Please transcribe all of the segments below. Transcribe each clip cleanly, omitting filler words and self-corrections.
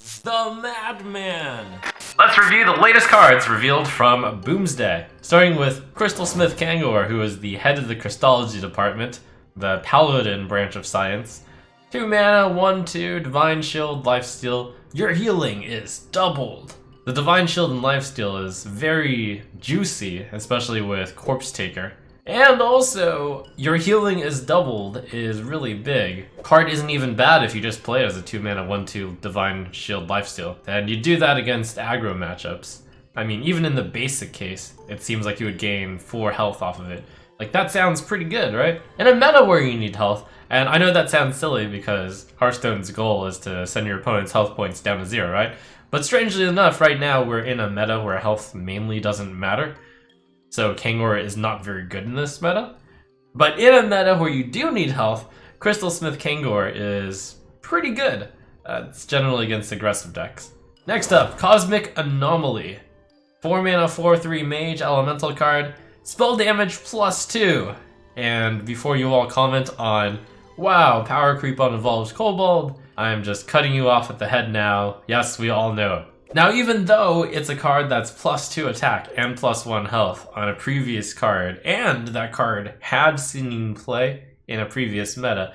The Madman! Let's review the latest cards revealed from BOOMSDAY. Starting with Crystalsmith Kangor, who is the head of the Crystology department, the Paladin branch of science. 2 mana, 1/2, Divine Shield, Lifesteal. Your healing is doubled. The Divine Shield and Lifesteal is very juicy, especially with Corpse Taker. And also, your healing is doubled is really big. Card isn't even bad if you just play it as a 2 mana 1/2 Divine Shield Lifesteal. And you do that against aggro matchups. I mean, even in the basic case, it seems like you would gain 4 health off of it. Like, that sounds pretty good, right? In a meta where you need health, and I know that sounds silly because Hearthstone's goal is to send your opponent's health points down to 0, right? But strangely enough, right now we're in a meta where health mainly doesn't matter. So Kangor is not very good in this meta. But in a meta where you do need health, Crystalsmith Kangor is pretty good. It's generally against aggressive decks. Next up, Cosmic Anomaly. 4 mana 4/3 mage elemental card. Spell damage +2. And before you all comment on, wow, power creep on Evolved Kobold, I'm just cutting you off at the head now. Yes, we all know. Now, even though it's a card that's +2 attack and +1 health on a previous card, and that card had seen play in a previous meta,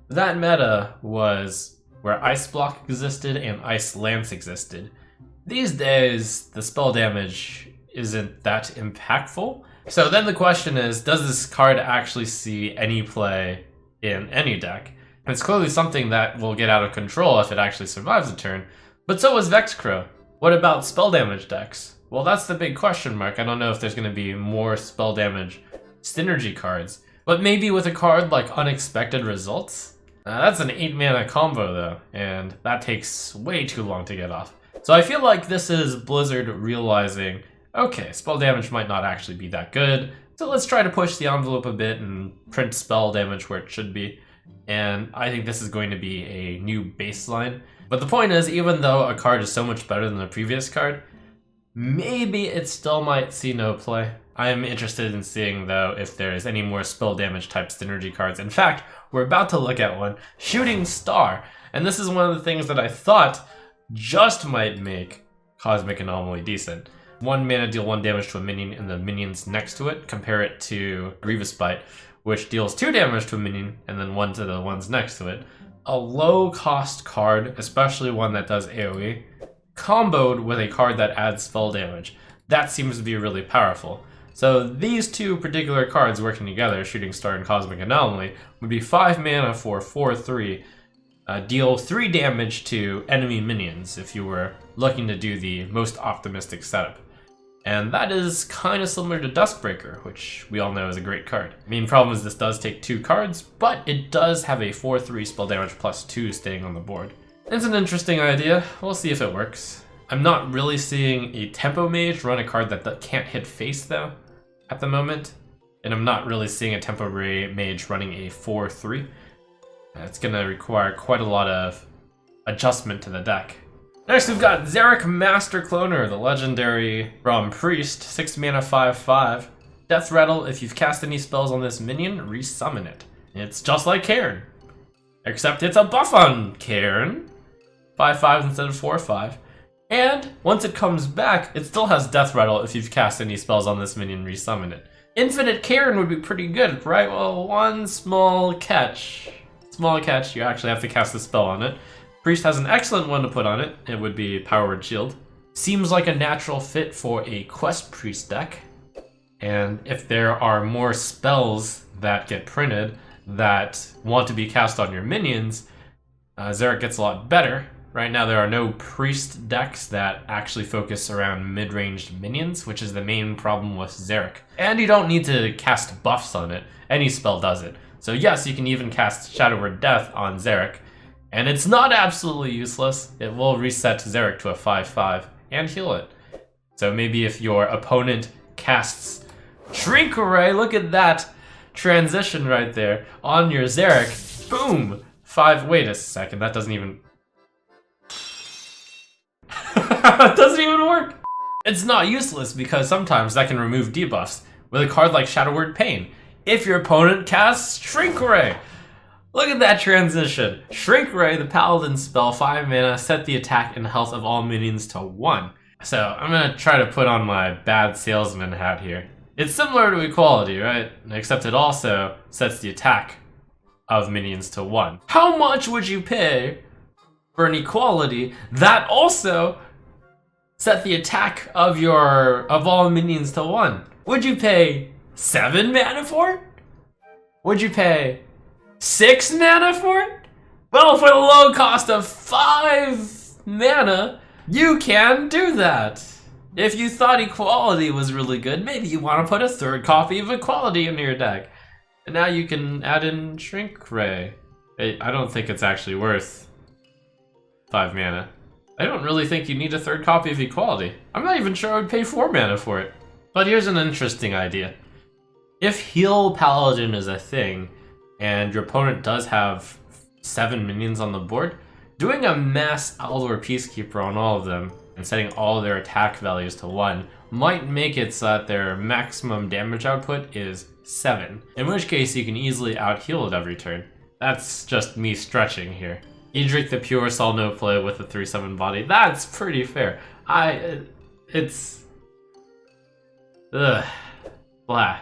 that meta was where Ice Block existed and Ice Lance existed. These days, the spell damage isn't that impactful. So then the question is, does this card actually see any play in any deck? And it's clearly something that will get out of control if it actually survives a turn. But so was Vexcrow. What about spell damage decks? Well, that's the big question mark. I don't know if there's going to be more spell damage synergy cards. But maybe with a card like Unexpected Results? That's an 8 mana combo though, and that takes way too long to get off. So I feel like this is Blizzard realizing, okay, spell damage might not actually be that good, so let's try to push the envelope a bit and print spell damage where it should be. And I think this is going to be a new baseline. But the point is, even though a card is so much better than the previous card, maybe it still might see no play. I am interested in seeing, though, if there's any more spell damage type synergy cards. In fact, we're about to look at one, Shooting Star. And this is one of the things that I thought just might make Cosmic Anomaly decent. 1 mana, deal 1 damage to a minion and the minions next to it. Compare it to Grievous Bite, which deals 2 damage to a minion and then 1 to the ones next to it. A low cost card, especially one that does AoE, comboed with a card that adds spell damage. That seems to be really powerful. So these two particular cards working together, Shooting Star and Cosmic Anomaly, would be 5 mana for 4/3. Deal 3 damage to enemy minions if you were looking to do the most optimistic setup. And that is kind of similar to Duskbreaker, which we all know is a great card. Main problem is this does take 2 cards, but it does have a 4/3 spell damage +2 staying on the board. It's an interesting idea. We'll see if it works. I'm not really seeing a Tempo Mage run a card that can't hit face, though, at the moment. And I'm not really seeing a Tempo Mage running a 4/3. It's going to require quite a lot of adjustment to the deck. Next, we've got Zarek Master Cloner, the legendary from Priest, 6 mana 5/5. Death Rattle, if you've cast any spells on this minion, resummon it. It's just like Cairn, except it's a buff on Cairn, 5/5 instead of 4/5. And once it comes back, it still has Death Rattle if you've cast any spells on this minion, resummon it. Infinite Cairn would be pretty good, right? Well, one small catch. You actually have to cast a spell on it. Priest has an excellent one to put on it. It would be Powered Shield. Seems like a natural fit for a Quest Priest deck. And if there are more spells that get printed that want to be cast on your minions, Zarek gets a lot better. Right now there are no Priest decks that actually focus around mid-ranged minions, which is the main problem with Zarek. And you don't need to cast buffs on it. Any spell does it. So yes, you can even cast Shadow Word Death on Zarek. And it's not absolutely useless. It will reset Zarek to a 5/5 and heal it. So maybe if your opponent casts Shrinkray, look at that transition right there, on your Zarek, boom! 5, wait a second, that doesn't even... That doesn't even work! It's not useless because sometimes that can remove debuffs with a card like Shadow Word Pain. If your opponent casts Shrinkray, Look at that transition. Shrinkray, the paladin spell, 5 mana, set the attack and health of all minions to 1. So I'm gonna try to put on my bad salesman hat here. It's similar to equality, right? Except it also sets the attack of minions to 1. How much would you pay for an equality that also set the attack of all minions to 1? Would you pay 7 mana for it? Would you pay 6 mana for it? Well, for the low cost of 5 mana, you can do that. If you thought equality was really good, maybe you want to put a 3rd copy of equality in your deck. And now you can add in Shrinkray. I don't think it's actually worth 5 mana. I don't really think you need a 3rd copy of equality. I'm not even sure I would pay 4 mana for it. But here's an interesting idea. If heal paladin is a thing, and your opponent does have 7 minions on the board, doing a mass Aldor Peacekeeper on all of them and setting all their attack values to 1 might make it so that their maximum damage output is 7, in which case you can easily out-heal it every turn. That's just me stretching here. Edric the Pure saw no play with a 3/7 body. That's pretty fair. Blah.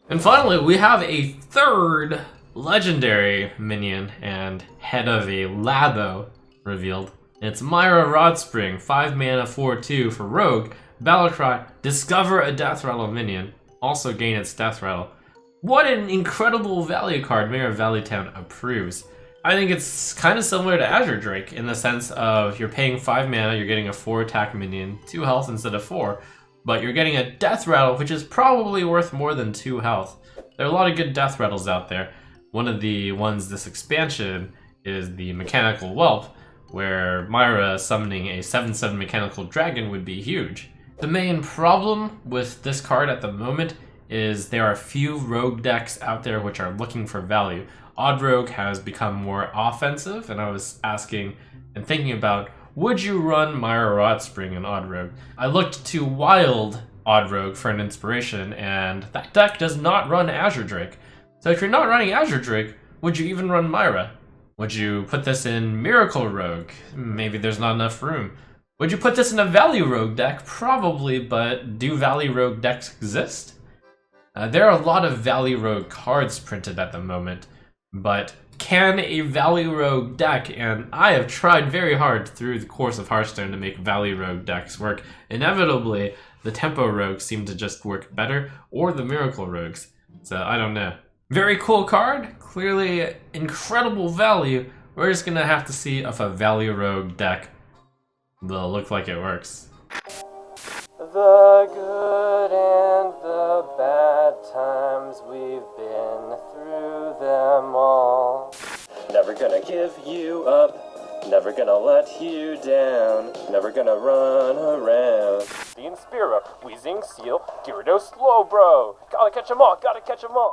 And finally, we have a 3rd legendary minion and head of a Labo revealed. It's Myra Rodspring, 5 mana, 4/2 for Rogue. Battlecry, discover a Death Rattle minion. Also gain its Death Rattle. What an incredible value card Myra Valleytown approves. I think it's kind of similar to Azure Drake in the sense of you're paying 5 mana, you're getting a 4 attack minion, 2 health instead of 4, but you're getting a Death Rattle, which is probably worth more than 2 health. There are a lot of good Death Rattles out there. One of the ones this expansion is the Mechanical Whelp, where Myra summoning a 7/7 Mechanical Dragon would be huge. The main problem with this card at the moment is there are few rogue decks out there which are looking for value. Odd Rogue has become more offensive, and I was asking and thinking about, would you run Myra Rodspring in Odd Rogue? I looked to Wild Odd Rogue for an inspiration, and that deck does not run Azure Drake. So if you're not running Azure Drake, would you even run Myra? Would you put this in Miracle Rogue? Maybe there's not enough room. Would you put this in a Value Rogue deck? Probably, but do Value Rogue decks exist? There are a lot of Value Rogue cards printed at the moment, but can a Value Rogue deck, and I have tried very hard through the course of Hearthstone to make Value Rogue decks work, inevitably the Tempo Rogues seem to just work better, or the Miracle Rogues, so I don't know. Very cool card, clearly incredible value. We're just gonna have to see if a Value Rogue deck will look like it works. The good and the bad times, we've been through them all. Never gonna give you up, never gonna let you down, never gonna run around. The Inspira, Wheezing Seal, Gyarados Slowbro, gotta catch 'em all, gotta catch 'em all.